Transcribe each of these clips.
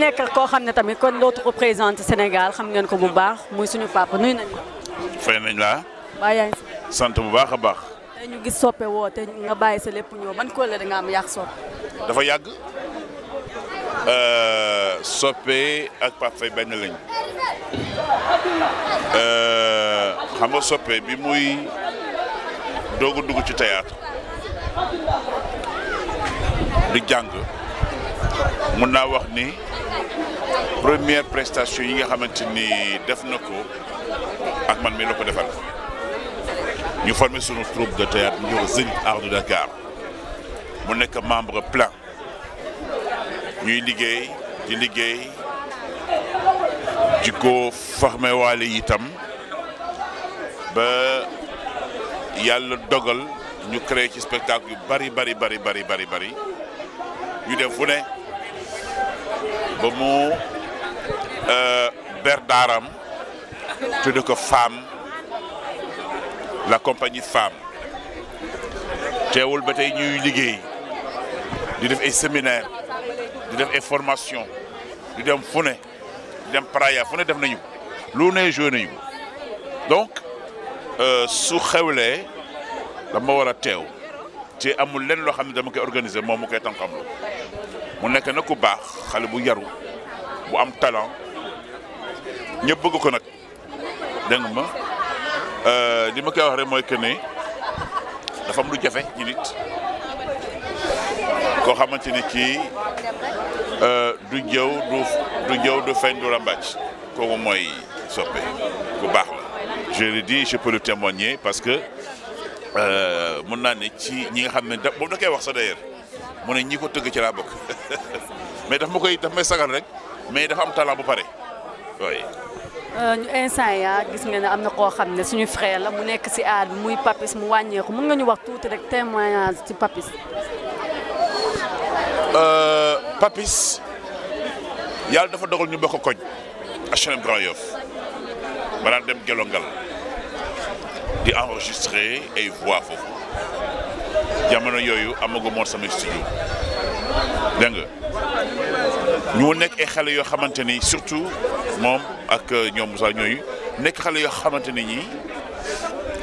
nekk koo xam ne tamit kon dootu ko présenté Sénégal xam ngeen ko bu baax muy suñu papa nuyu nañu la. fay nañ la. waaye yaa ngi sant bu baax a baax. tey ñu gis soppe woote nga bàyyi sa lépp ñëw ban kóol la da nga am yàq soppe. dafa yàgg soppe ak Pape Faye benn lañ xam nga soppe bi muy doog a dugg ci théâtre di jàng mun naa wax ni première prestation yi nga xamante ni def na ko ak man mi la ko defal ñu formé sunu troupe de théâtre ñu jox Zénith Art de Dakar mu nekk membre plein ñuy liggéey di liggéey di ko formé waale itam ba yàlla dogal ñu créé ci spectacle yu bari ñu dem fu ne ba mu ber daaram tudde ko femme la compagnie femme teewul ba tey ñuy liggéey di def ay séminaire di def ay formation di dem fu ne di dem Praia fu ne def nañu lu ne joué nañu donc su xewlee dama war a teew ci amul lenn loo xam ne dama koy organiser moom mu koy tànqamlu mu nekk na ku baax xale bu yaru bu am talent ñëpp bëgg ko nag dégg nga ma li ma koy wax rek mooy que ne dafa am lu jafe ci nit koo xamante ni kii du jëw du feeñ du rambàcc kooku mooy soppe bu baax la je le dis je peux le témoigner parce que mun naa ne ci ñi nga xam ne moom da koy wax sa d'ailleurs mu ne ñi ko tëgg ci laa bokk mais daf may sagal rek mais dafa am talent bu pare oui. ñu instant yaa gis nga ne am na koo xam ne suñu frère la mu nekk si aar bi muy Papis mu wàññeeku mën nga ñu wax tuuti rek témoignage ci Papis. Papis yàlla dafa dogal ñu bokk koñ HLM Grand Yoff ba daan dem Gelongal di enregistrer ay voix foofu jamono yooyu amagu moon sama studio dégg nga ñu nekk ay xale yoo xamante ni surtout moom ak ñoom Moussa ñooyu nekk xale yoo xamante ni ñii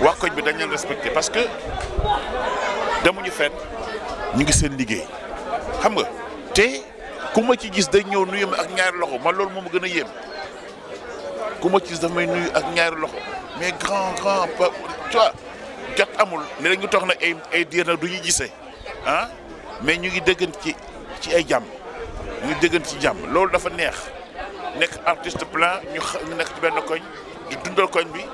waa koñ bi dañ leen respecté parce que demuñu fenn ñu ngi seen liggéey xam nga te ku ma ci gis day ñëw nuyu ma ak ñaari loxo man loolu moom a gën a yéem ku ma ci gis daf may nuyu ak ñaari loxo mais grand tu vois jot amul ne ñu toog nag ay diir nag du ñuy gisee ah mais ñu ngi dëggan ci ay jàmm ñu ngi dëggan ci jàmm loolu dafa neex nekk artiste plein ñu nekk ci benn koñ di dundal koñ bi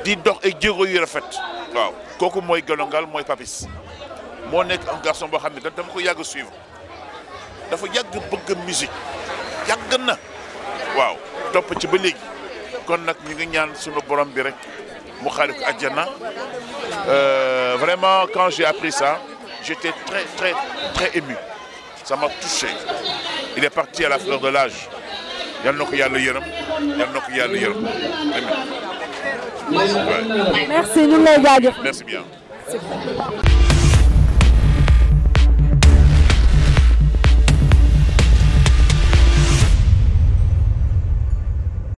di dox ay jéego yu rafet waaw kooku mooy Gelongal mooy Papis moo nekk un garçon boo xam ne dama ko yàgg suivre dafa yàgg bëgg musique yàgg na waaw topp ci ba léegi kon nag ñu ngi ñaan sunu borom bi rek mu xaari ko àjjana vraiment quand j'ai appris ça j'étais très ému ça m'a touché il est parti à la fleur de l'âge yal na ko yàlla yërëm yal na ko yàlla yërëm amiin merci ñu ngi lay jaajëf merci bien